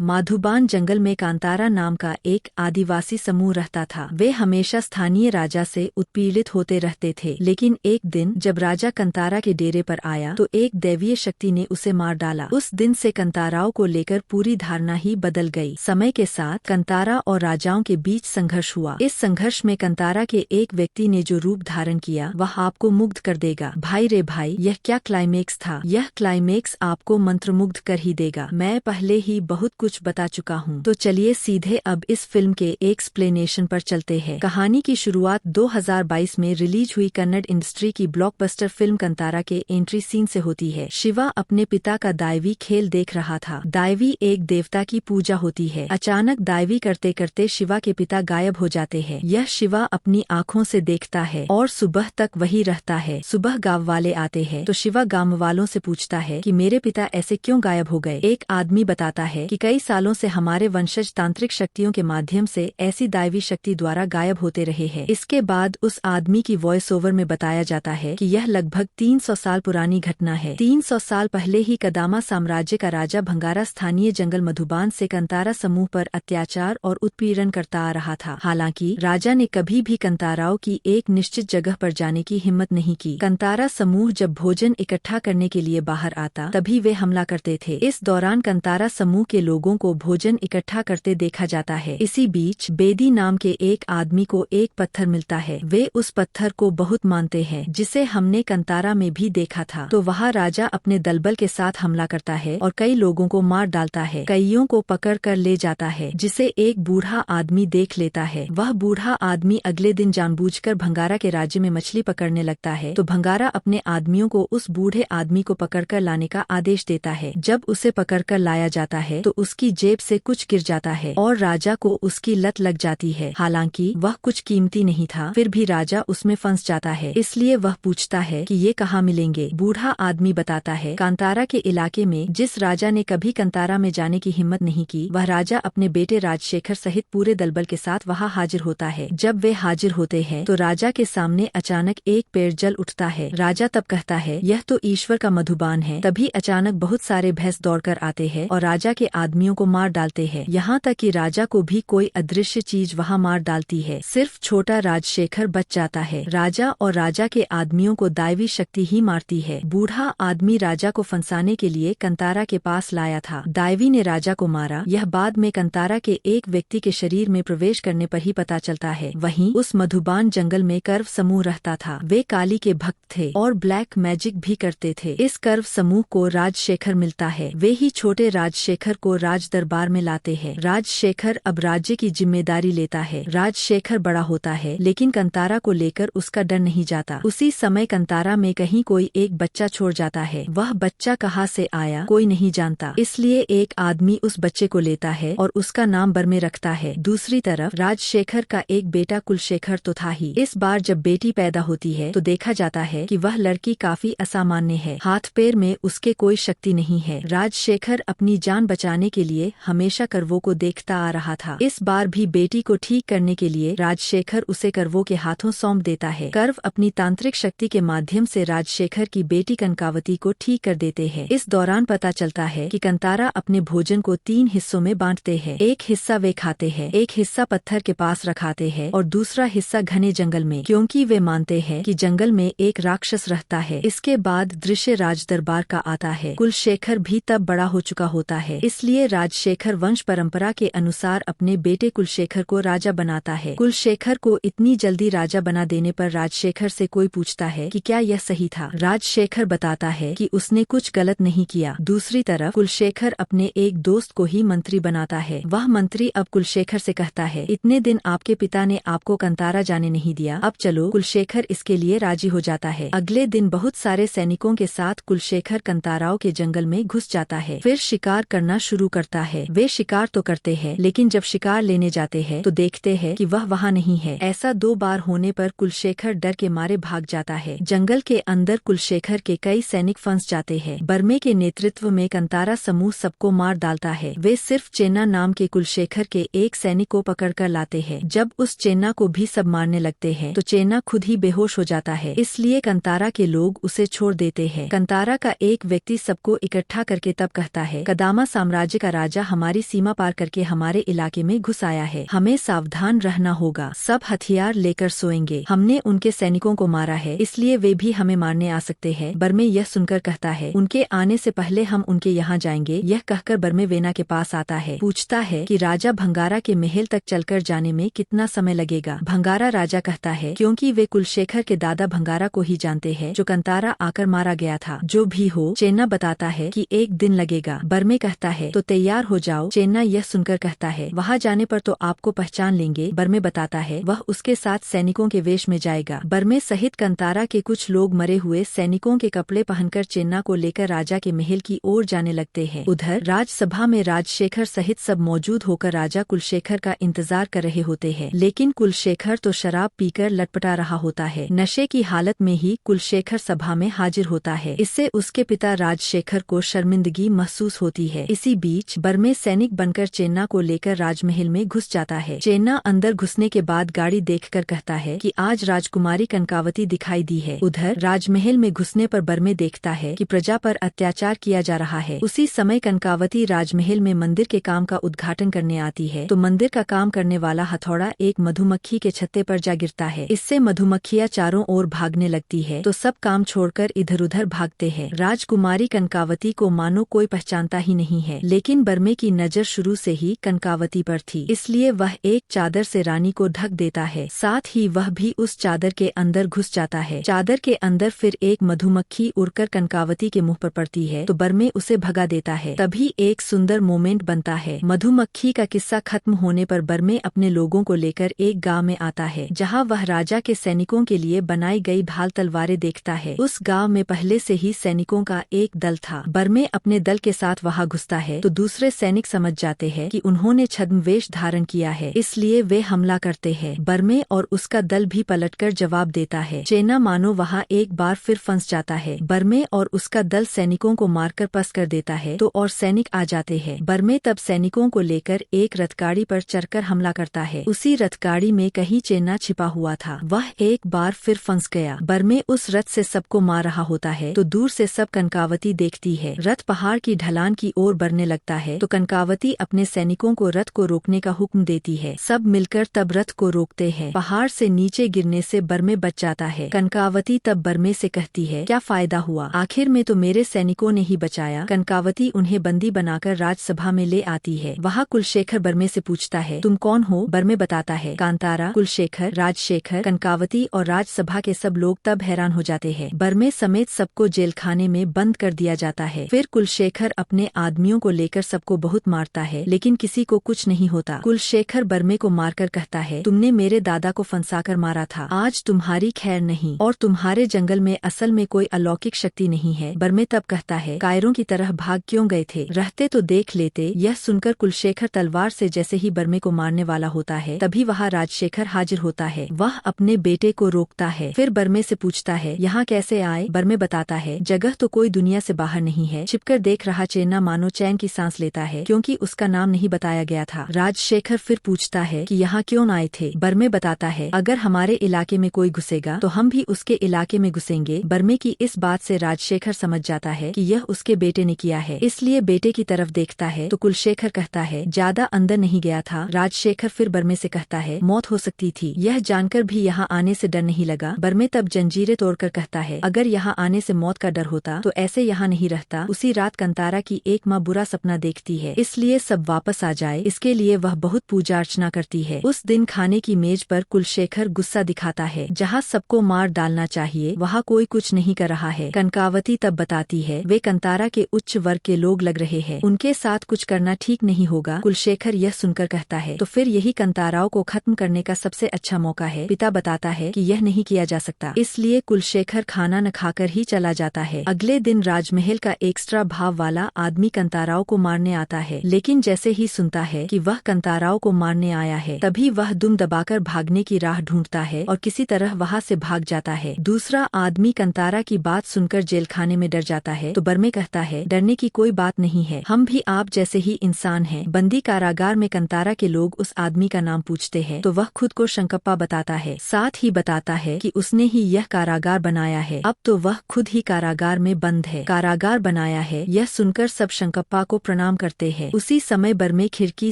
माधुबान जंगल में कांतारा नाम का एक आदिवासी समूह रहता था। वे हमेशा स्थानीय राजा से उत्पीड़ित होते रहते थे, लेकिन एक दिन जब राजा कंतारा के डेरे पर आया तो एक दैवीय शक्ति ने उसे मार डाला। उस दिन से कंताराओं को लेकर पूरी धारणा ही बदल गई। समय के साथ कंतारा और राजाओं के बीच संघर्ष हुआ। इस संघर्ष में कंतारा के एक व्यक्ति ने जो रूप धारण किया वह आपको मुग्ध कर देगा। भाई रे भाई, यह क्या क्लाइमेक्स था। यह क्लाइमेक्स आपको मंत्रमुग्ध कर ही देगा। मैं पहले ही बहुत कुछ बता चुका हूँ, तो चलिए सीधे अब इस फिल्म के एक्सप्लेनेशन पर चलते हैं। कहानी की शुरुआत 2022 में रिलीज हुई कन्नड़ इंडस्ट्री की ब्लॉकबस्टर फिल्म कंतारा के एंट्री सीन से होती है। शिवा अपने पिता का दैवी खेल देख रहा था। दैवी एक देवता की पूजा होती है। अचानक दैवी करते करते शिवा के पिता गायब हो जाते हैं। यह शिवा अपनी आँखों से देखता है और सुबह तक वही रहता है। सुबह गांव वाले आते हैं तो शिवा गांव वालों से पूछता है कि मेरे पिता ऐसे क्यों गायब हो गए। एक आदमी बताता है कि कई सालों से हमारे वंशज तांत्रिक शक्तियों के माध्यम से ऐसी दैवी शक्ति द्वारा गायब होते रहे हैं। इसके बाद उस आदमी की वॉइस ओवर में बताया जाता है कि यह लगभग 300 साल पुरानी घटना है। 300 साल पहले ही कदामा साम्राज्य का राजा भंगारा स्थानीय जंगल मधुबान से कंतारा समूह पर अत्याचार और उत्पीड़न करता आ रहा था। हालांकि राजा ने कभी भी कंताराओं की एक निश्चित जगह पर जाने की हिम्मत नहीं की। कंतारा समूह जब भोजन इकट्ठा करने के लिए बाहर आता तभी वे हमला करते थे। इस दौरान कंतारा समूह के लोगों को भोजन इकट्ठा करते देखा जाता है। इसी बीच बेदी नाम के एक आदमी को एक पत्थर मिलता है। वे उस पत्थर को बहुत मानते हैं, जिसे हमने कंतारा में भी देखा था। तो वहाँ राजा अपने दलबल के साथ हमला करता है और कई लोगों को मार डालता है। कईयों को पकड़ कर ले जाता है, जिसे एक बूढ़ा आदमी देख लेता है। वह बूढ़ा आदमी अगले दिन जानबूझकर भंगारा के राज्य में मछली पकड़ने लगता है। तो भंगारा अपने आदमियों को उस बूढ़े आदमी को पकड़कर लाने का आदेश देता है। जब उसे पकड़कर लाया जाता है तो उसकी जेब से कुछ गिर जाता है और राजा को उसकी लत लग जाती है। हालांकि वह कुछ कीमती नहीं था, फिर भी राजा उसमें फंस जाता है। इसलिए वह पूछता है कि ये कहाँ मिलेंगे। बूढ़ा आदमी बताता है कांतारा के इलाके में। जिस राजा ने कभी कंतारा में जाने की हिम्मत नहीं की, वह राजा अपने बेटे राजशेखर सहित पूरे दलबल के साथ वहाँ हाजिर होता है। जब वे हाजिर होते हैं तो राजा के सामने अचानक एक पेड़ जल उठता है। राजा तब कहता है यह तो ईश्वर का मधुबान है। तभी अचानक बहुत सारे भैंस दौड़कर आते हैं और राजा के आदमियों को मार डालते हैं। यहाँ तक कि राजा को भी कोई अदृश्य चीज वहाँ मार डालती है। सिर्फ छोटा राजशेखर बच जाता है। राजा और राजा के आदमियों को दैवी शक्ति ही मारती है। बूढ़ा आदमी राजा को फंसाने के लिए कंतारा के पास लाया था। दैवी ने राजा को मारा। यह बाद में कंतारा के एक व्यक्ति के शरीर में प्रवेश करने पर ही पता चलता है। वहीं उस मधुबान जंगल में कर्व समूह रहता था। वे काली के भक्त थे और ब्लैक मैजिक भी करते थे। इस कर्व समूह को राजशेखर मिलता है। वे ही छोटे राजशेखर को राज दरबार में लाते हैं। राजशेखर अब राज्य की जिम्मेदारी लेता है। राजशेखर बड़ा होता है, लेकिन कंतारा को लेकर उसका डर नहीं जाता। उसी समय कंतारा में कहीं कोई एक बच्चा छोड़ जाता है। वह बच्चा कहाँ से आया कोई नहीं जानता, इसलिए एक आदमी उस बच्चे को लेता है और उसका नाम बर में रखता है। दूसरी तरफ राजशेखर का एक बेटा कुलशेखर तो था ही। इस बार जब बेटी पैदा होती है तो देखा जाता है कि वह लड़की काफी असामान्य है। हाथ पैर में उसके कोई शक्ति नहीं है। राजशेखर अपनी जान बचाने के लिए हमेशा करवों को देखता आ रहा था। इस बार भी बेटी को ठीक करने के लिए राजशेखर उसे करवों के हाथों सौंप देता है। कर्व अपनी तांत्रिक शक्ति के माध्यम से राजशेखर की बेटी कनकावती को ठीक कर देते हैं। इस दौरान पता चलता है कि कंतारा अपने भोजन को 3 हिस्सों में बांटते हैं। एक हिस्सा वे खाते हैं, एक हिस्सा पत्थर के पास रखाते हैं और दूसरा हिस्सा घने जंगल में, क्योंकि वे मानते हैं कि जंगल में एक राक्षस रहता है। इसके बाद दृश्य राज दरबार का आता है। कुलशेखर भी तब बड़ा हो चुका होता है, इसलिए राजशेखर वंश परंपरा के अनुसार अपने बेटे कुलशेखर को राजा बनाता है। कुलशेखर को इतनी जल्दी राजा बना देने पर राजशेखर से कोई पूछता है कि क्या यह सही था। राजशेखर बताता है कि उसने कुछ गलत नहीं किया। दूसरी तरफ कुलशेखर अपने एक दोस्त को ही मंत्री बनाता है। वह मंत्री अब कुलशेखर से कहता है इतने दिन आपके पिता ने आपको कंतारा जाने नहीं दिया, अब चलो। कुलशेखर इसके लिए राजी हो जाता है। अगले दिन बहुत सारे सैनिकों के साथ कुलशेखर कंताराओं के जंगल में घुस जाता है। फिर शिकार करना शुरू करता है। वे शिकार तो करते हैं, लेकिन जब शिकार लेने जाते हैं तो देखते हैं कि वह वहाँ नहीं है। ऐसा 2 बार होने पर कुलशेखर डर के मारे भाग जाता है। जंगल के अंदर कुलशेखर के कई सैनिक फंस जाते हैं। बर्मे के नेतृत्व में कंतारा समूह सबको मार डालता है। वे सिर्फ चेन्ना नाम के कुलशेखर के एक सैनिक को पकड़कर लाते हैं। जब उस चेन्ना को भी सब मारने लगते हैं तो चेन्ना खुद ही बेहोश हो जाता है, इसलिए कंतारा के लोग उसे छोड़ देते हैं। कंतारा का एक व्यक्ति सबको इकट्ठा करके तब कहता है कदामा साम्राज्य का राजा हमारी सीमा पार करके हमारे इलाके में घुस आया है, हमें सावधान रहना होगा, सब हथियार लेकर सोएंगे, हमने उनके सैनिकों को मारा है इसलिए वे भी हमें मारने आ सकते हैं। बर्मे यह सुनकर कहता है उनके आने से पहले हम उनके यहाँ जाएंगे। यह कहकर बर्मे वेना के पास आता है, पूछता है कि राजा भंगारा के महल तक चलकर जाने में कितना समय लगेगा। भंगारा राजा कहता है क्योंकि वे कुलशेखर के दादा भंगारा को ही जानते हैं जो कंतारा आकर मारा गया था। जो भी हो, चेन्ना बताता है कि 1 दिन लगेगा। बर्मे कहता है तो तैयार हो जाओ। चेन्ना यह सुनकर कहता है वहाँ जाने पर तो आपको पहचान लेंगे। बर्मे बताता है वह उसके साथ सैनिकों के वेश में जाएगा। बर्मे सहित कंतारा के कुछ लोग मरे हुए सैनिकों के कपड़े पहनकर चेन्ना को लेकर राजा के महल की ओर जाने लगते हैं। उधर राजसभा में राजशेखर सहित सब मौजूद होकर राजा कुलशेखर का इंतजार कर रहे होते हैं, लेकिन कुलशेखर तो शराब पीकर लटपटा रहा होता है। नशे की हालत में ही कुलशेखर सभा में हाजिर होता है। इससे उसके पिता राजशेखर को शर्मिंदगी महसूस होती है। इसी बीच बर्मे सैनिक बनकर चेन्ना को लेकर राजमहल में घुस जाता है। चेन्ना अंदर घुसने के बाद गाड़ी देखकर कहता है कि आज राजकुमारी कनकावती दिखाई दी है। उधर राजमहल में घुसने पर बर्मे देखता है कि प्रजा पर अत्याचार किया जा रहा है। उसी समय कनकावती राजमहल में मंदिर के काम का उद्घाटन करने आती है तो मंदिर का काम करने वाला हथौड़ा एक मधुमक्खी के छत्ते पर जा गिरता है। इससे मधुमक्खियां चारों ओर भागने लगती है तो सब काम छोड़कर इधर उधर भागते हैं। राजकुमारी कनकावती को मानो कोई पहचानता ही नहीं है, लेकिन बर्मे की नजर शुरू से ही कनकावती पर थी, इसलिए वह एक चादर से रानी को ढक देता है। साथ ही वह भी उस चादर के अंदर घुस जाता है। चादर के अंदर फिर एक मधुमक्खी उड़कर कनकावती के मुंह पर पड़ती है तो बर्मे उसे भगा देता है। तभी एक सुंदर मोमेंट बनता है। मधुमक्खी का किस्सा खत्म होने पर बर्मे अपने लोगों को लेकर एक गांव में आता है, जहां वह राजा के सैनिकों के लिए बनाई गई ढाल तलवारें देखता है। उस गांव में पहले से ही सैनिकों का एक दल था। बर्मे अपने दल के साथ वहां घुसता है तो दूसरे सैनिक समझ जाते हैं कि उन्होंने छद्मवेश धारण किया है, इसलिए वे हमला करते हैं। बर्मे और उसका दल भी पलटकर जवाब देता है। चेन्ना मानो वहां एक बार फिर फंस जाता है। बर्मे और उसका दल सैनिकों को मारकर पस कर देता है तो और सैनिक आ जाते हैं। बर्मे तब सैनिकों को लेकर एक रथगाड़ी पर चढ़कर हमला करता है। उसी रथगाड़ी में कहीं चेन्ना छिपा हुआ था। वह एक बार फिर फंस गया। बर्मे उस रथ से सबको मार रहा होता है तो दूर से सब कनकावती देखती है। रथ पहाड़ की ढलान की ओर बढ़ने लगता है तो कनकावती अपने सैनिकों को रथ को रोकने का हुक्म देती है। सब मिलकर तब रथ को रोकते हैं। पहाड़ से नीचे गिरने से बर्मे बच जाता है। कनकावती तब बर्मे से कहती है क्या फायदा हुआ, आखिर में तो मेरे सैनिकों ने ही बचाया। कनकावती उन्हें बंदी बनाकर राजसभा में ले आती है। वहाँ कुलशेखर बर्मे से पूछता है तुम कौन हो। बर्मे बताता है कांतारा, कुलशेखर, राजशेखर, कनकावती और राजसभा के सब लोग तब हैरान हो जाते हैं। बर्मे समेत सबको जेलखाने में बंद कर दिया जाता है। फिर कुलशेखर अपने आदमियों को लेकर सबको बहुत मारता है, लेकिन किसी को कुछ नहीं होता। कुलशेखर बर्मे को मारकर कहता है तुमने मेरे दादा को फंसाकर मारा था, आज तुम्हारी खैर नहीं और तुम्हारे जंगल में असल में कोई अलौकिक शक्ति नहीं है। बर्मे तब कहता है कायरों की तरह भाग क्यों गए थे, रहते तो देख लेते। यह सुनकर कुलशेखर तलवार से जैसे ही बर्मे को मारने वाला होता है तभी वहाँ राजशेखर हाजिर होता है। वह अपने बेटे को रोकता है। फिर बर्मे से पूछता है यहाँ कैसे आए। बर्मे बताता है जगह तो कोई दुनिया से बाहर नहीं है। छिपकर देख रहा चेन्ना मानो चैन की सांस लेता है क्योंकि उसका नाम नहीं बताया गया था। राजशेखर फिर पूछता है कि यहाँ क्यों आए थे। बर्मे बताता है अगर हमारे इलाके में कोई घुसेगा तो हम भी उसके इलाके में घुसेंगे। बर्मे की इस बात से राजशेखर समझ जाता है कि यह उसके बेटे ने किया है, इसलिए बेटे की तरफ देखता है तो कुलशेखर कहता है ज्यादा अंदर नहीं गया था। राजशेखर फिर बर्मे से कहता है मौत हो सकती थी, यह जानकर भी यहाँ आने से डर नहीं लगा। बर्मे तब जंजीरें तोड़कर कहता है अगर यहाँ आने से मौत का डर होता तो ऐसे यहाँ नहीं रहता। उसी रात कंतारा की एक माँ बुरा सपना देखती है, इसलिए सब वापस आ जाए, इसके लिए वह बहुत पूजा अर्चना करती है। उस दिन खाने की मेज पर कुलशेखर गुस्सा दिखाता है। जहाँ सबको मार डालना चाहिए वहाँ कोई कुछ नहीं कर रहा है। कनकावती तब बताती है वे कंतारा के उच्च वर्ग के लोग लग रहे हैं, उनके साथ कुछ करना ठीक नहीं होगा। कुलशेखर यह सुनकर कहता है तो फिर यही कंताराओं को खत्म करने का सबसे अच्छा मौका है। पिता बताता है कि यह नहीं किया जा सकता, इसलिए कुलशेखर खाना न खाकर ही चला जाता है। अगले दिन राजमहल का एक्स्ट्रा भाव वाला आदमी कंताराओं को मारने आता है, लेकिन जैसे ही सुनता है कि वह कंताराओं को मारने आया है तभी वह दुम दबाकर भागने की राह ढूंढता है और किसी तरह वहाँ से भाग जाता है। दूसरा आदमी कंतारा की बात सुनकर जेलखाने में डर जाता है तो बर्मे कहता है डरने की कोई बात नहीं है, हम भी आप जैसे ही इंसान हैं। बंदी कारागार में कंतारा के लोग उस आदमी का नाम पूछते हैं तो वह खुद को शंकप्पा बताता है, साथ ही बताता है कि उसने ही यह कारागार बनाया है। अब तो वह खुद ही कारागार में बंद है, कारागार बनाया है। यह सुनकर सब शंकप्पा को प्रणाम करते हैं। उसी समय बर्मे खिड़की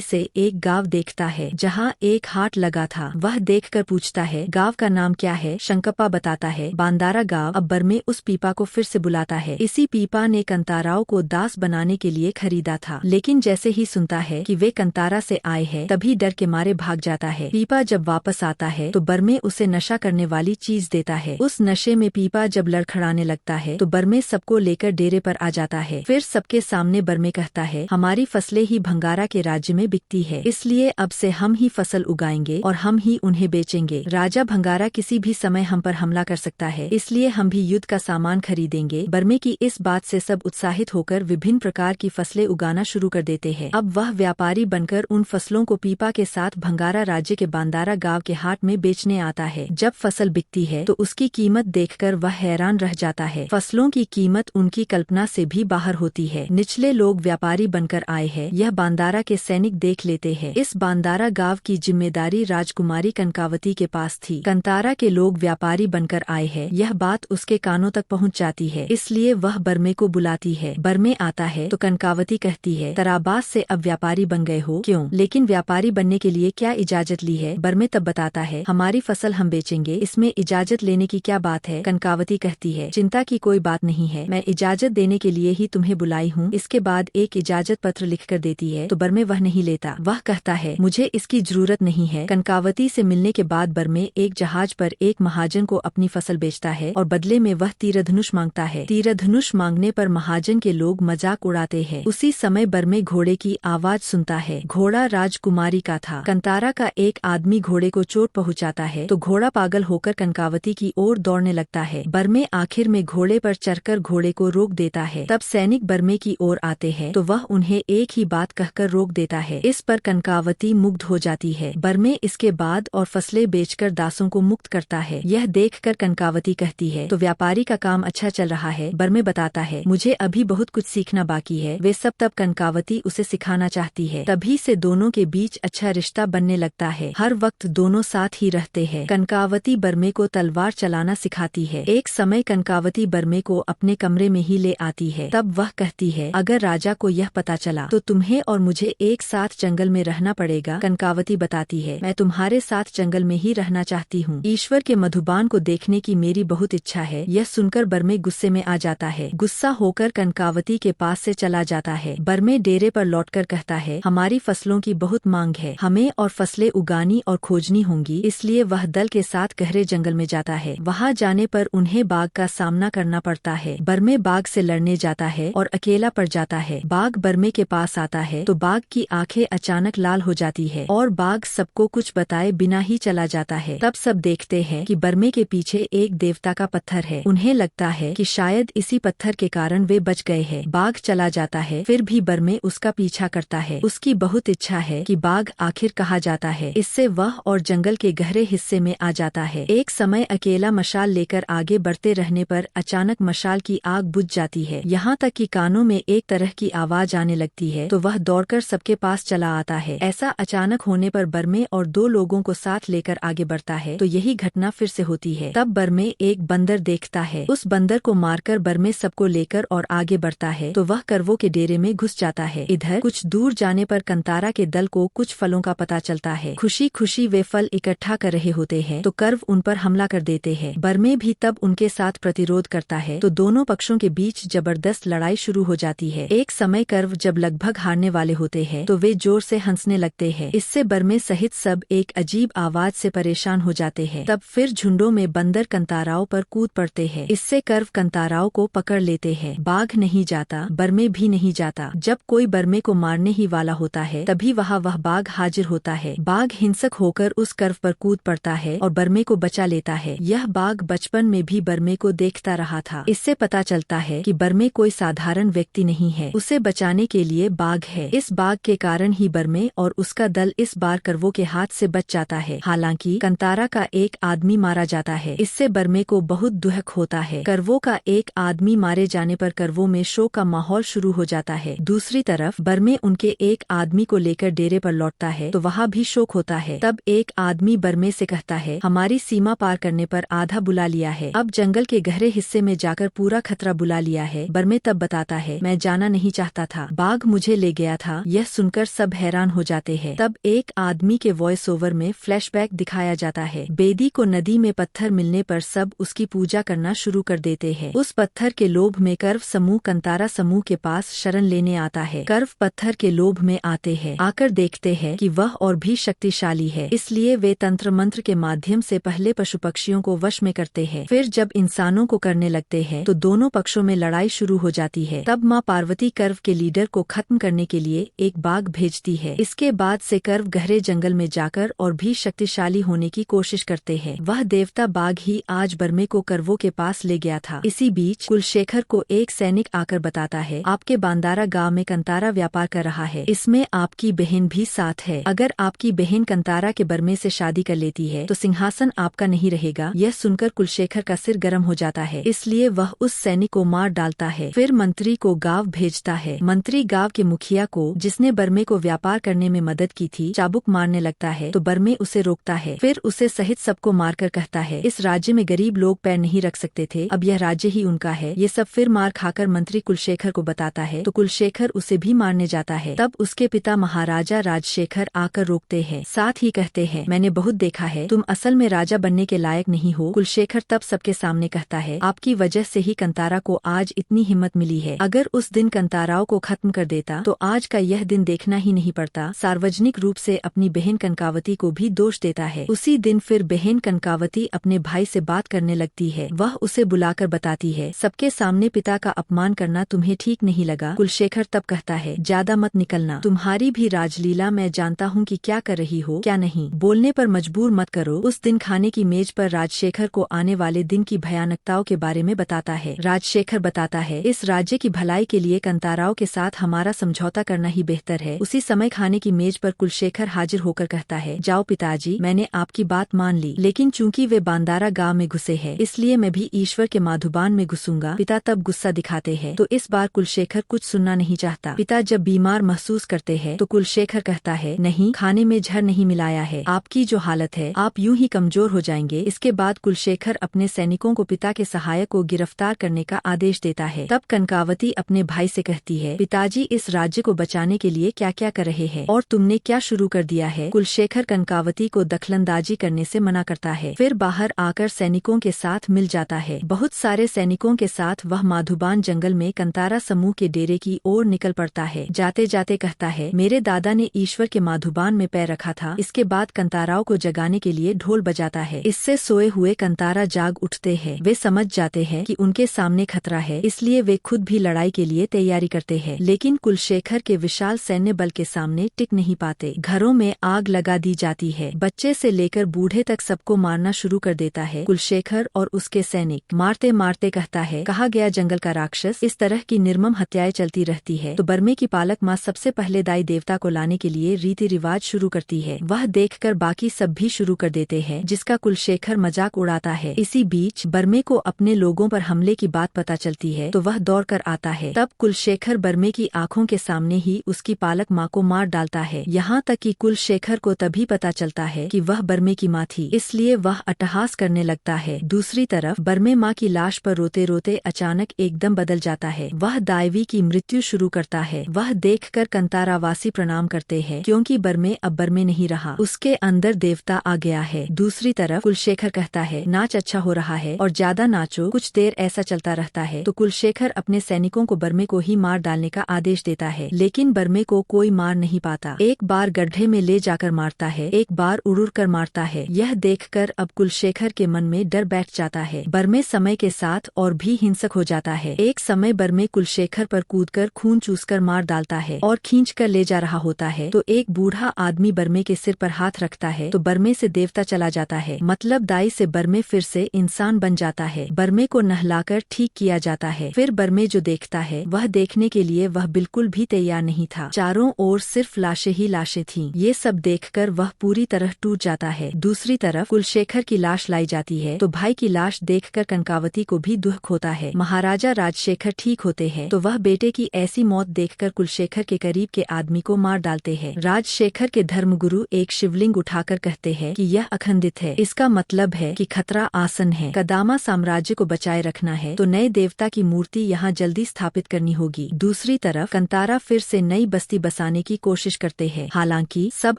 से एक गाँव देखता है जहाँ एक हाट लगा था। वह देखकर पूछता है, गाँव का नाम क्या है? शंकप्पा बताता है, बांदारा गाँव। अब बर्मे उस पीपा को फिर से बुलाता है। इसी पीपा ने कंताराओं को दास बनाने के लिए खरीदा था, लेकिन जैसे ही सुनता है कि वे कंतारा से आए हैं तभी डर के मारे भाग जाता है। पीपा जब वापस आता है तो बर्मे उसे नशा करने वाली चीज देता है। उस नशे में पीपा जब लड़खड़ाने लगता है तो बर्मे सबको लेकर डेरे पर आ जाता है। फिर सबके सामने बर्मे कहता है, हमारी फसलें ही भंगारा के राज्य में बिकती है, इसलिए अब से हम ही फसल उगाएंगे और हम ही उन्हें बेचेंगे। राजा भंगारा किसी भी समय हम पर हमला कर सकता है, इसलिए हम भी युद्ध का सामान खरीदेंगे। बर्मे की इस बात से सब उत्साहित होकर विभिन्न प्रकार की फसलें उगाना शुरू कर देते हैं। अब वह व्यापारी बनकर उन फसलों को पीपा के साथ भंगारा राज्य के बांदारा गांव के हाट में बेचने आता है। जब फसल बिकती है तो उसकी कीमत देखकर वह हैरान रह जाता है। फसलों की कीमत उनकी कल्पना से भी बाहर होती है। निचले लोग व्यापारी बनकर आए हैं, यह बांदारा के सैनिक देख लेते हैं। इस बांदारा गांव की जिम्मेदारी राजकुमारी कनकावती के पास थी। कंतारा के लोग व्यापारी बनकर आए हैं, यह बात उसके कानों तक पहुंच जाती है, इसलिए वह बर्मे को बुलाती है। बर्मे आता है तो कनकावती कहती है, तराबास से अब व्यापारी बन गए हो? क्यों? लेकिन व्यापारी बनने के लिए क्या इजाजत ली है? बर्मे तब बताता है, हमारी फसल हम बेचेंगे, इसमें इजाजत लेने की क्या बात है? कनकावती कहती है, चिंता की कोई बात नहीं है, मैं इजाजत देने के लिए ही तुम्हें बुलाई हूँ। इसके बाद एक इजाजत पत्र लिखकर देती है तो बर्मे वह नहीं लेता। वह कहता है, मुझे इसकी जरूरत नहीं है। कनकावती से मिलने के बाद बर्मे एक जहाज पर एक महाजन को अपनी फसल बेचता है और बदले में वह तीरधनुष मांगता है। तीरधनुष मांगने पर महाजन के लोग मजाक उड़ाते हैं। उसी समय बर्मे घोड़े की आवाज सुनता है। घोड़ा राजकुमारी का था। कंतारा का एक आदमी घोड़े को चोट पहुंचाता है तो घोड़ा पागल होकर कनकावती की ओर दौड़ने लगता है। बर्मे आखिर में घोड़े पर चढ़कर घोड़े को रोक देता है। तब सैनिक बर्मे की ओर आते हैं तो वह उन्हें एक ही बात कहकर रोक देता है। इस पर कनकावती मुग्ध हो जाती है। बर्मे इसके बाद और फसलें बेचकर दासों को मुक्त करता है। यह देखकर कनकावती कहती है, तो व्यापारी का काम अच्छा चल रहा है? बर्मे बताता है, मुझे अभी बहुत कुछ सीखना बाकी है। वे सब तब कनकावती उसे सिखाना चाहती है। तभी से दोनों के बीच अच्छा रिश्ता बनने लगता है। हर वक्त दोनों साथ ही रहते हैं। कनकावती बर्मे को तलवार चलाना सिखाती है। एक समय कनकावती बर्मे को अपने कमरे में ही ले आती है। तब वह कहती है, अगर राजा को यह पता चला तो तुम्हें और मुझे एक साथ जंगल में रहना पड़ेगा। कनकावती बताती है, मैं तुम्हारे साथ जंगल में ही रहना चाहती हूँ। ईश्वर के मधुबान को देखने की मेरी बहुत इच्छा है। यह सुनकर बर्मे गुस्से में आ जाता है। गुस्सा होकर कनकावती के पास से चला जाता है। बर्मे डेरे पर लौटकर कहता है, हमारी फसलों की बहुत मांग है, हमें और फसलें उगानी और खोजनी होंगी। इसलिए वह दल के साथ गहरे जंगल में जाता है। वहाँ जाने पर उन्हें बाघ का सामना करना पड़ता है। बर्मे बाघ से लड़ने जाता है और अकेला पड़ जाता है। बाघ बर्मे के पास आता है तो बाघ की आंखें अचानक लाल हो जाती है और बाघ सबको कुछ बताए बिना ही चला जाता है। तब सब देखते हैं कि बर्मे के पीछे एक देवता का पत्थर है। उन्हें लगता है कि शायद इसी पत्थर के कारण वे बच गए हैं। बाघ चला जाता है, फिर भी बर्मे उसका पीछा करता है। उसकी बहुत इच्छा है कि बाघ आखिर कहाँ जाता है। इससे वह और जंगल के गहरे हिस्से में आ जाता है। एक समय अकेला मशाल लेकर आगे बढ़ते रहने पर अचानक मशाल की आग बुझ जाती है। यहाँ तक कि कानों में एक तरह की आवाज आने लगती है तो वह दौड़कर सबके पास चला आता है। ऐसा अचानक होने पर बर्मे और दो लोगों को साथ लेकर आगे बढ़ता है तो यही घटना फिर से होती है। तब बर्मे एक बंदर देखता है। उस बंदर को मारकर बर्मे सबको लेकर और आगे बढ़ता है तो वह करवों के डेरे में घुस जाता है। इधर कुछ दूर जाने पर कंतारा के दल को कुछ फलों का पता चलता है। खुशी खुशी वे फल इकट्ठा कर रहे होते हैं तो करव उन पर हमला कर देते हैं। बर्मे भी तब उनके साथ प्रतिरोध करता है तो दोनों पक्षों के बीच जबरदस्त लड़ाई शुरू हो जाती है। एक समय करव जब लगभग हारने वाले होते हैं तो वे जोर से हंसने लगते हैं। इससे बर्मे सहित सब एक अजीब आवाज से परेशान हो जाते हैं। तब फिर झुंडों में बंदर कंताराओं पर कूद पड़ते हैं। इससे करव कंताराओं को पकड़ लेते हैं। बाघ नहीं जाता, बर्मे भी नहीं जाता। जब कोई बर्मे को मारने ही वाला होता है तभी वह बाघ हाजिर होता है। बाघ हिंसक होकर उस करव पर कूद पड़ता है और बर्मे को बचा लेता है। यह बाघ बचपन में भी बर्मे को देखता रहा था। इससे पता चलता है कि बर्मे कोई साधारण व्यक्ति नहीं है, उसे बचाने के लिए बाघ है। इस बाघ के कारण ही बर्मे और उसका दल इस बार करवों के हाथ से बच जाता है। हालांकि कंतारा का एक आदमी मारा जाता है। इससे बर्मे को बहुत दुख होता है। करवों का एक आदमी मारे जाने पर करवों में शोक का माहौल शुरू हो जाता है। दूसरी तरफ बर्मे उनके एक आदमी को लेकर डेरे पर लौटता है तो वहाँ भी शोक होता है। तब एक आदमी बर्मे से कहता है, हमारी सीमा पार करने पर आधा बुला लिया है, अब जंगल के गहरे हिस्से में जाकर पूरा खतरा बुला लिया है। बर्मे तब बताता है, मैं जाना नहीं चाहता था। बाघ मुझे ले गया था। यह सुनकर सब हैरान हो जाते हैं। तब एक आदमी के वॉइस ओवर में फ्लैशबैक दिखाया जाता है। बेदी को नदी में पत्थर मिलने पर सब उसकी पूजा करना शुरू कर देते हैं। उस पत्थर के लोभ में कर्व समूह कंतारा समूह के पास शरण लेने आता है। कर्व पत्थर के लोभ में आते हैं। आकर देखते हैं कि वह और भी शक्तिशाली है, इसलिए वे तंत्र मंत्र के माध्यम से पहले पशु पक्षियों को वश में करते हैं। फिर जब इंसानों को करने लगते हैं तो दोनों पक्षों में लड़ाई शुरू हो जाती है। तब माँ पार्वती कर्व के लीडर को खत्म करने के लिए एक बाघ भेजती है। इसके बाद से कर्व गहरे जंगल में जाकर और भी शक्तिशाली होने की कोशिश करते हैं। वह देवता बाघ ही आज बर्मे को कर्वों के पास ले गया था। इसी बीच कुलशेखर को एक सैनिक आकर बताता है, आपके बांदारा गांव में कंतारा व्यापार कर रहा है, इसमें आपकी बहन भी साथ है। अगर आपकी बहन कंतारा के बर्मे से शादी कर लेती है तो सिंहासन आपका नहीं रहेगा। यह सुनकर कुलशेखर का सिर गर्म हो जाता है, इसलिए वह उस सैनिक को मार डालता है। फिर मंत्री को गांव भेजता है। मंत्री गांव के मुखिया को, जिसने बर्मे को व्यापार करने में मदद की थी, चाबुक मारने लगता है तो बर्मे उसे रोकता है। फिर उसे सहित सबको मारकर कहता है, इस राज्य में गरीब लोग पैर नहीं रख सकते थे, अब यह राज्य ही उनका है। ये सब फिर मार खाकर मंत्री कुलशेखर को बताता है तो कुलशेखर उसे भी मारने जाता है। तब उसके पिता महाराजा राजशेखर आकर रोकते हैं, साथ ही कहते हैं, मैंने बहुत देखा है, तुम असल में राजा बनने के लायक नहीं हो। कुलशेखर तब सबके सामने कहता है, आपकी वजह से ही कंतारा को आज इतनी हिम्मत मिली है। अगर उस दिन कंताराओं को खत्म कर देता तो आज का यह दिन देखना ही नहीं पड़ता। सार्वजनिक रूप से अपनी बहन कनकावती को भी दोष देता है। उसी दिन फिर बहन कनकावती अपने भाई से बात करने लगती है। वह उसे बुलाकर बताती है, सबके सामने पिता का अपमान करना तुम्हें ठीक नहीं लगा। कुलशेखर तब कहता है, ज्यादा मत निकलना, तुम्हारी भी राजलीला मैं जानता हूँ कि क्या कर रही हो क्या नहीं, बोलने पर मजबूर मत करो। उस दिन खाने की मेज पर राजशेखर को आने वाले दिन की भयानकताओं के बारे में बताता है। राजशेखर बताता है, इस राज्य की भलाई के लिए कंताराओं के साथ हमारा समझौता करना ही बेहतर है। उसी समय खाने की मेज पर कुलशेखर हाजिर होकर कहता है, जाओ पिताजी, मैंने आपकी बात मान ली, लेकिन चूंकि वे बांदारा गांव में घुसे हैं, इसलिए मैं भी ईश्वर के माधुबान में घुसूंगा। पिता तब गुस्सा दिखाते हैं तो इस बार कुलशेखर कुछ सुनना नहीं चाहता। पिता जब बीमार महसूस करते हैं तो कुलशेखर कहता है, नहीं, खाने में जहर नहीं मिलाया है, आपकी जो हालत है आप यूं ही कमजोर हो जाएंगे। इसके बाद कुलशेखर अपने सैनिकों को पिता के सहायक को गिरफ्तार करने का आदेश देता है। तब कनकावती अपने भाई से कहती है, पिताजी इस राज्य को बचाने के लिए क्या क्या कर रहे हैं और तुमने क्या शुरू कर दिया है। कुलशेखर कनकावती को दखलंदाजी करने से मना करता है। फिर बाहर आकर सैनिकों के साथ मिल जाता है। बहुत सारे सैनिकों के साथ वह माधुबान जंगल में कंतारा समूह के डेरे की ओर निकल पड़ता है। जाते जाते कहता है, मेरे दादा ने ईश्वर के माधुबान में पैर रखा था। इसके बाद कंताराओं को जगाने के लिए ढोल बजाता है। इससे सोए हुए कंतारा जाग उठते हैं। वे समझ जाते हैं कि उनके सामने खतरा है, इसलिए वे खुद भी लड़ाई के लिए तैयारी करते हैं, लेकिन कुलशेखर के विशाल सैन्य बल के सामने टिक नहीं पाते। घरों में आग लगा दी जाती है। बच्चे से लेकर बूढ़े तक सबको मारना शुरू कर देता है कुलशेखर और उसके सैनिक। मारते मारते कहता है, कहा गया जंगल का राक्षस, इस तरह की निर्मम हत्याएं चलती रहती है तो बर्मे की पालक माँ सबसे पहले दाई देवता को लाने के लिए रीति रिवाज शुरू करती है। वह देखकर बाकी सब भी शुरू कर देते हैं, जिसका कुलशेखर मजाक उड़ाता है। इसी बीच बर्मे को अपने लोगों पर हमले की बात पता चलती है तो वह दौड़ कर आता है। तब कुलशेखर बर्मे की आंखों के सामने ही उसकी पालक माँ को मार डालता है। यहाँ तक कि कुलशेखर को तभी पता चलता है कि वह बर्मे की माँ थी, इसलिए वह अट्टहास करने लगता है। दूसरी तरफ बर्मे माँ की लाश पर रोते रोते अचानक एकदम बदल जाता है। वह दायवी की मृत्यु शुरू करता है। वह देखकर कंतारावासी प्रणाम करते हैं, क्योंकि बर्मे अब बर्मे नहीं रहा, उसके अंदर देवता आ गया है। दूसरी तरफ कुलशेखर कहता है, नाच अच्छा हो रहा है और ज्यादा नाचो। कुछ देर ऐसा चलता रहता है तो कुलशेखर अपने सैनिकों को बर्मे को ही मार डालने का आदेश देता है, लेकिन बर्मे को कोई मार नहीं पाता। एक बार गड्ढे में ले जाकर मारता है, एक बार उड़ कर मारता है। यह देखकर अब कुलशेखर के मन में डर बैठ जाता है। बर्मे समय के साथ और भी हिंसक हो जाता है। एक समय बर्मे कुलशेखर पर कूदकर खून चूसकर मार डालता है और खींच कर ले जा रहा होता है तो एक बूढ़ा आदमी बर्मे के सिर पर हाथ रखता है तो बर्मे से देवता चला जाता है, मतलब दाई से बर्मे फिर से इंसान बन जाता है। बर्मे को नहलाकर ठीक किया जाता है। फिर बर्मे जो देखता है वह देखने के लिए वह बिल्कुल भी तैयार नहीं था। चारों ओर सिर्फ लाशें ही लाशें थीं। ये सब देखकर वह पूरी तरह टूट जाता है। दूसरी तरफ कुलशेखर की लाश लाई जाती है तो भाई की लाश देखकर कनकावती को भी दुख होता है। महाराजा राजशेखर ठीक होते हैं तो वह बेटे की ऐसी मौत देखकर कुलशेखर के करीब के आदमी को मार डालते हैं। राजशेखर के धर्मगुरु एक शिवलिंग उठाकर कहते हैं कि यह अखंडित है, इसका मतलब है कि खतरा आसन है। कदामा साम्राज्य को बचाए रखना है तो नए देवता की मूर्ति यहाँ जल्दी स्थापित करनी होगी। दूसरी दूसरी तरफ कंतारा फिर से नई बस्ती बसाने की कोशिश करते हैं। हालांकि सब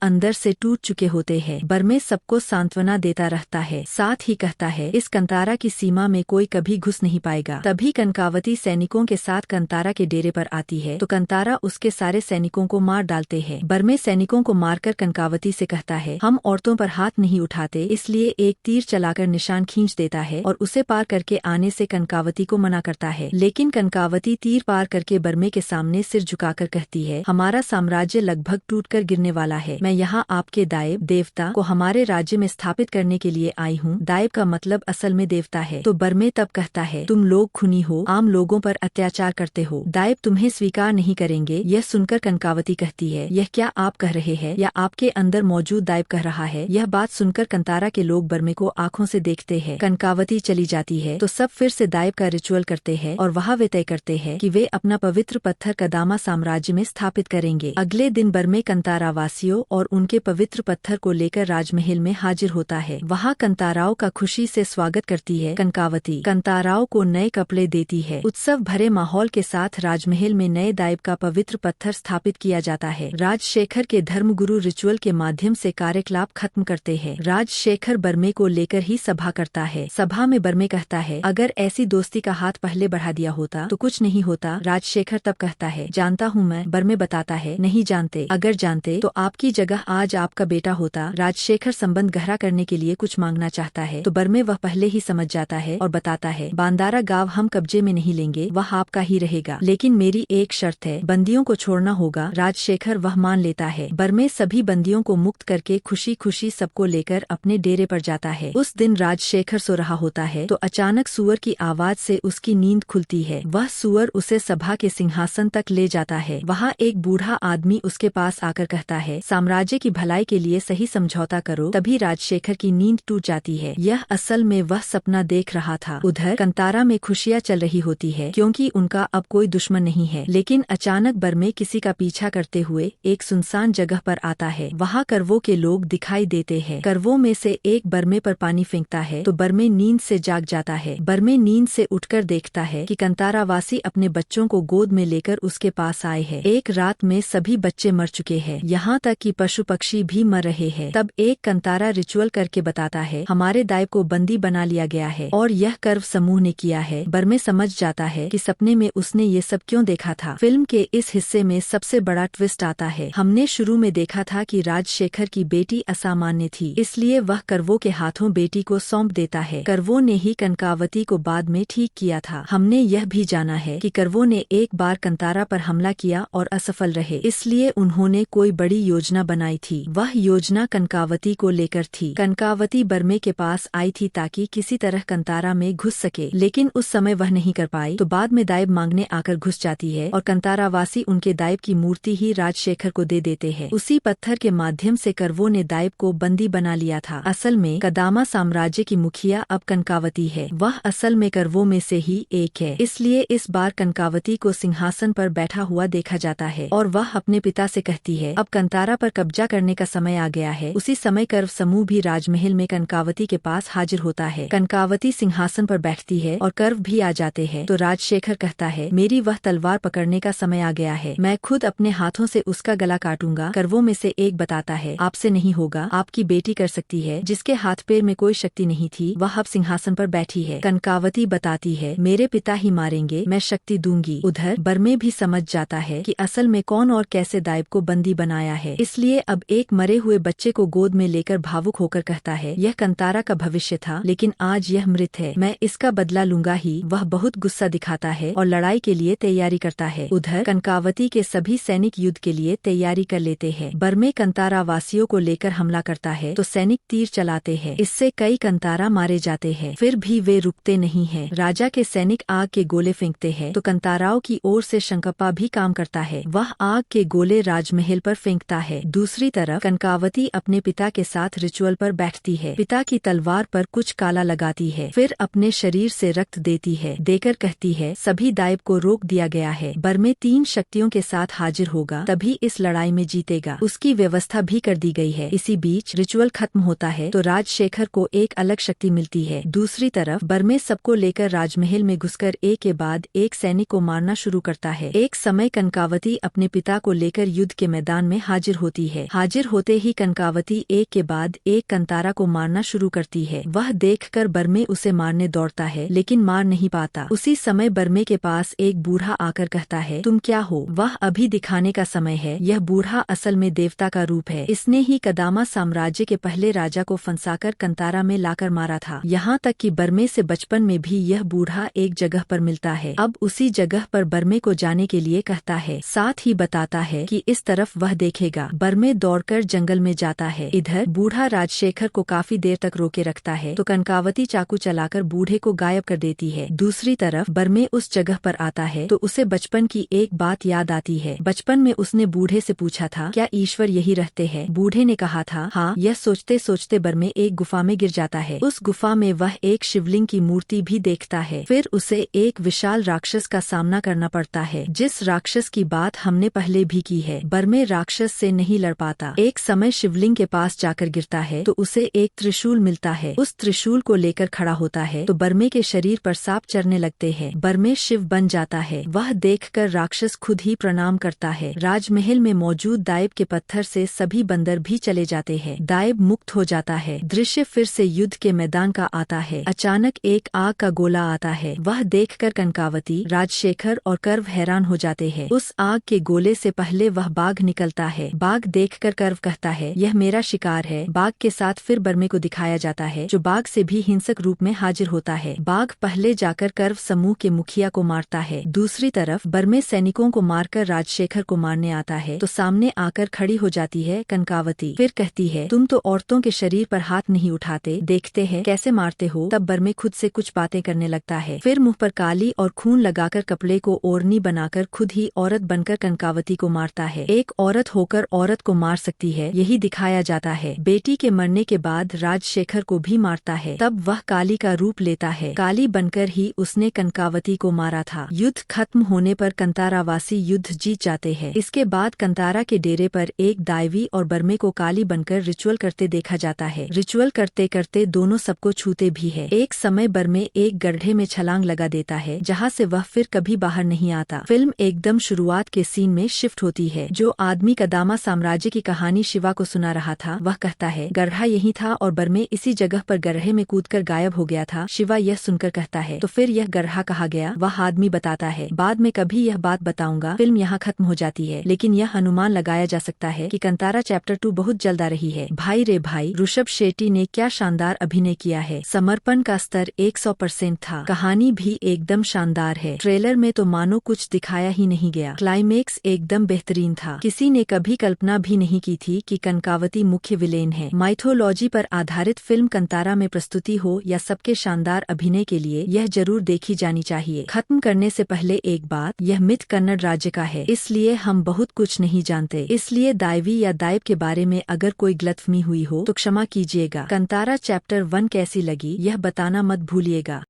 अंदर से टूट चुके होते हैं। बर्मे सबको सांत्वना देता रहता है, साथ ही कहता है इस कंतारा की सीमा में कोई कभी घुस नहीं पाएगा। तभी कनकावती सैनिकों के साथ कंतारा के डेरे पर आती है तो कंतारा उसके सारे सैनिकों को मार डालते हैं। बर्मे सैनिकों को मारकर कनकावती से कहता है हम औरतों पर हाथ नहीं उठाते, इसलिए एक तीर चलाकर निशान खींच देता है और उसे पार करके आने से कनकावती को मना करता है। लेकिन कनकावती तीर पार करके बर्मे के सामने सिर झुकाकर कहती है हमारा साम्राज्य लगभग टूटकर गिरने वाला है। मैं यहाँ आपके दायब देवता को हमारे राज्य में स्थापित करने के लिए आई हूँ। दायब का मतलब असल में देवता है। तो बर्मे तब कहता है तुम लोग खूनी हो, आम लोगों पर अत्याचार करते हो, दायब तुम्हें स्वीकार नहीं करेंगे। यह सुनकर कनकावती कहती है यह क्या आप कह रहे हैं या आपके अंदर मौजूद दायब कह रहा है। यह बात सुनकर कंतारा के लोग बर्मे को आंखों से देखते हैं। कनकावती चली जाती है तो सब फिर से दायब का रिचुअल करते हैं और वहाँ वे तय करते हैं कि वे अपना पवित्र पत्थर कदामा साम्राज्य में स्थापित करेंगे। अगले दिन बर्मे कंतारा वासियों और उनके पवित्र पत्थर को लेकर राजमहल में हाजिर होता है। वहाँ कंताराओं का खुशी से स्वागत करती है कनकावती। कंताराओं को नए कपड़े देती है। उत्सव भरे माहौल के साथ राजमहल में नए दायब का पवित्र पत्थर स्थापित किया जाता है। राजशेखर के धर्मगुरु रिचुअल के माध्यम से कार्यकलाप खत्म करते हैं। राजशेखर बर्मे को लेकर ही सभा करता है। सभा में बर्मे कहता है अगर ऐसी दोस्ती का हाथ पहले बढ़ा दिया होता तो कुछ नहीं होता। राजशेखर तब कहता है जानता हूँ मैं। बर्मे बताता है नहीं जानते, अगर जानते तो आपकी जगह आज आपका बेटा होता। राजशेखर संबंध गहरा करने के लिए कुछ मांगना चाहता है तो बर्मे वह पहले ही समझ जाता है और बताता है बांदारा गांव हम कब्जे में नहीं लेंगे, वह आपका ही रहेगा, लेकिन मेरी एक शर्त है, बंदियों को छोड़ना होगा। राजशेखर वह मान लेता है। बर्मे सभी बंदियों को मुक्त करके खुशी खुशी सबको लेकर अपने डेरे पर जाता है। उस दिन राजशेखर सो रहा होता है तो अचानक सुअर की आवाज से उसकी नींद खुलती है। वह सुअर उसे सभा के सिंहासन तक ले जाता है। वहाँ एक बूढ़ा आदमी उसके पास आकर कहता है साम्राज्य की भलाई के लिए सही समझौता करो। तभी राजशेखर की नींद टूट जाती है। यह असल में वह सपना देख रहा था। उधर कंतारा में खुशियाँ चल रही होती है क्योंकि उनका अब कोई दुश्मन नहीं है। लेकिन अचानक बर्मे किसी का पीछा करते हुए एक सुनसान जगह पर आता है। वहाँ करवों के लोग दिखाई देते हैं। करवों में से एक बर्मे पर पानी फेंकता है तो बर्मे नींद से जाग जाता है। बर्मे नींद से उठकर देखता है कि कंतारावासी अपने बच्चों को गोद में लेकर उसके पास आए हैं। एक रात में सभी बच्चे मर चुके हैं, यहाँ तक कि पशु पक्षी भी मर रहे हैं। तब एक कंतारा रिचुअल करके बताता है हमारे दायब को बंदी बना लिया गया है और यह कर्व समूह ने किया है। बर्मे समझ जाता है कि सपने में उसने ये सब क्यों देखा था। फिल्म के इस हिस्से में सबसे बड़ा ट्विस्ट आता है। हमने शुरू में देखा था कि राजशेखर की बेटी असामान्य थी, इसलिए वह करवों के हाथों बेटी को सौंप देता है। करवों ने ही कनकावती को बाद में ठीक किया था। हमने यह भी जाना है कि करवों ने एक बार कंतारा पर हमला किया और असफल रहे, इसलिए उन्होंने कोई बड़ी योजना बनाई थी। वह योजना कनकावती को लेकर थी। कनकावती बर्मे के पास आई थी ताकि किसी तरह कंतारा में घुस सके, लेकिन उस समय वह नहीं कर पाई तो बाद में दायब मांगने आकर घुस जाती है और कंतारावासी उनके दायब की मूर्ति ही राजशेखर को दे देते हैं। उसी पत्थर के माध्यम से करवों ने दायब को बंदी बना लिया था। असल में कदामा साम्राज्य की मुखिया अब कनकावती है। वह असल में करवों में से ही एक है, इसलिए इस बार कनकावती को सिंहासन पर बैठा हुआ देखा जाता है और वह अपने पिता से कहती है अब कंतारा पर कब्जा करने का समय आ गया है। उसी समय कर्व समूह भी राजमहल में कनकावती के पास हाजिर होता है। कनकावती सिंहासन पर बैठती है और कर्व भी आ जाते हैं तो राजशेखर कहता है मेरी वह तलवार पकड़ने का समय आ गया है, मैं खुद अपने हाथों से उसका गला काटूंगा। करवों में से एक बताता है आपसे नहीं होगा, आपकी बेटी कर सकती है, जिसके हाथ पैर में कोई शक्ति नहीं थी वह अब सिंहासन पर बैठी है। कनकावती बताती है मेरे पिता ही मारेंगे, मैं शक्ति दूंगी। उधर बर्मे भी समझ जाता है कि असल में कौन और कैसे दायब को बंदी बनाया है, इसलिए अब एक मरे हुए बच्चे को गोद में लेकर भावुक होकर कहता है यह कंतारा का भविष्य था, लेकिन आज यह मृत है, मैं इसका बदला लूंगा ही। वह बहुत गुस्सा दिखाता है और लड़ाई के लिए तैयारी करता है। उधर कनकावती के सभी सैनिक युद्ध के लिए तैयारी कर लेते हैं। बर्मे कंतारा वासियों को लेकर हमला करता है तो सैनिक तीर चलाते हैं, इससे कई कंतारा मारे जाते हैं। फिर भी वे रुकते नहीं हैं। राजा के सैनिक आग के गोले फेंकते हैं तो कंताराओं की ओर से शंकप्पा भी काम करता है, वह आग के गोले राजमहल पर फेंकता है। दूसरी तरफ कनकावती अपने पिता के साथ रिचुअल पर बैठती है। पिता की तलवार पर कुछ काला लगाती है, फिर अपने शरीर से रक्त देती है, देकर कहती है सभी दायब को रोक दिया गया है, बर्मे 3 शक्तियों के साथ हाजिर होगा तभी इस लड़ाई में जीतेगा। उसकी व्यवस्था भी कर दी गई है। इसी बीच रिचुअल खत्म होता है तो राजशेखर को एक अलग शक्ति मिलती है। दूसरी तरफ बर्मे सबको लेकर राजमहल में घुसकर एक के बाद एक सैनिक को मारना शुरू करता है। एक समय कनकावती अपने पिता को लेकर युद्ध के मैदान में हाजिर होती है। हाजिर होते ही कनकावती एक के बाद एक कंतारा को मारना शुरू करती है। वह देखकर बर्मे उसे मारने दौड़ता है लेकिन मार नहीं पाता। उसी समय बर्मे के पास एक बूढ़ा आकर कहता है, तुम क्या हो? वह अभी दिखाने का समय है। यह बूढ़ा असल में देवता का रूप है। इसने ही कदामा साम्राज्य के पहले राजा को फंसाकर कंतारा में लाकर मारा था। यहाँ तक कि बर्मे से बचपन में भी यह बूढ़ा एक जगह पर मिलता है। अब उसी जगह पर बर्मे को जाने के लिए कहता है, साथ ही बताता है कि इस तरफ वह देखेगा। बर्मे दौड़कर जंगल में जाता है। इधर बूढ़ा राजशेखर को काफी देर तक रोके रखता है तो कनकावती चाकू चलाकर बूढ़े को गायब कर देती है। दूसरी तरफ बर्मे उस जगह पर आता है तो उसे बचपन की एक बात याद आती है। बचपन में उसने बूढ़े से पूछा था, क्या ईश्वर यही रहते हैं? बूढ़े ने कहा था, हाँ। यह सोचते सोचते बर्मे एक गुफा में गिर जाता है। उस गुफा में वह एक शिवलिंग की मूर्ति भी देखता है। फिर उसे एक विशाल राक्षस का सामना करना पड़ता है, जिस राक्षस की बात हमने पहले भी की है। बर्मे राक्षस से नहीं लड़ पाता। एक समय शिवलिंग के पास जाकर गिरता है तो उसे एक त्रिशूल मिलता है। उस त्रिशूल को लेकर खड़ा होता है तो बर्मे के शरीर पर सांप चढ़ने लगते हैं। बर्मे शिव बन जाता है। वह देखकर राक्षस खुद ही प्रणाम करता है। राजमहल में मौजूद दायब के पत्थर से सभी बंदर भी चले जाते हैं। दायब मुक्त हो जाता है। दृश्य फिर से युद्ध के मैदान का आता है। अचानक एक आग का गोला आता है। वह देखकर कनकावती, राजशेखर और कर्व हैरान हो जाते हैं। उस आग के गोले से पहले वह बाघ निकलता है। बाघ देखकर कर्व कहता है, यह मेरा शिकार है। बाघ के साथ फिर बर्मे को दिखाया जाता है जो बाघ से भी हिंसक रूप में हाजिर होता है। बाघ पहले जाकर कर्व समूह के मुखिया को मारता है। दूसरी तरफ बर्मे सैनिकों को मारकर राजशेखर को मारने आता है तो सामने आकर खड़ी हो जाती है कनकावती। फिर कहती है, तुम तो औरतों के शरीर पर हाथ नहीं उठाते, देखते हैं कैसे मारते हो। तब बर्मे खुद से कुछ बातें करने लगता है। फिर मुंह पर काली और खून लगाकर कपड़े को ओढ़नी बनाकर खुद ही औरत बनकर कनकावती को मारता है। एक औरत होकर औरत को मार सकती है, यही दिखाया जाता है। बेटी के मरने के बाद राजशेखर को भी मारता है। तब वह काली का रूप लेता है। काली बनकर ही उसने कनकावती को मारा था। युद्ध खत्म होने पर कंतारावासी युद्ध जीत जाते हैं। इसके बाद कंतारा के डेरे पर एक दायवी और बर्मे को काली बनकर रिचुअल करते देखा जाता है। रिचुअल करते करते दोनों सबको छूते भी है। एक समय बर्मे एक गड्ढे में छलांग लगा देता है जहाँ से वह फिर कभी बाहर नहीं आता। फिल्म एकदम शुरुआत के सीन में शिफ्ट होती है। जो आदमी कदामा साम्राज्य की कहानी शिवा को सुना रहा था वह कहता है, गड्ढा यही था और बर्मे इसी जगह पर गड्ढे में कूदकर गायब हो गया था। शिवा यह सुनकर कहता है, तो फिर यह गड्ढा कहाँ गया? वह आदमी बताता है, बाद में कभी यह बात बताऊंगा। फिल्म यहाँ खत्म हो जाती है लेकिन यह अनुमान लगाया जा सकता है कि कंतारा चैप्टर 2 बहुत जल्द आ रही है। भाई रे भाई, ऋषभ शेट्टी ने क्या शानदार अभिनय किया है। समर्पण का स्तर 100% था। कहानी भी एकदम शानदार है। ट्रेलर में तो मानो कुछ दिखाया ही नहीं गया। क्लाइमेक्स एकदम बेहतरीन था। किसी ने कभी कल्पना भी नहीं की थी कि कनकावती मुख्य विलेन है। माइथोलॉजी पर आधारित फिल्म कंतारा में प्रस्तुति हो या सबके शानदार अभिनय के लिए यह जरूर देखी जानी चाहिए। खत्म करने से पहले एक बात, यह मिथ कन्नड़ राज्य का है, इसलिए हम बहुत कुछ नहीं जानते। इसलिए दायवी या दायब के बारे में अगर कोई गलतफहमी हुई हो तो क्षमा कीजिएगा। कंतारा चैप्टर 1 कैसी लगी यह बताना मत भूलिएगा।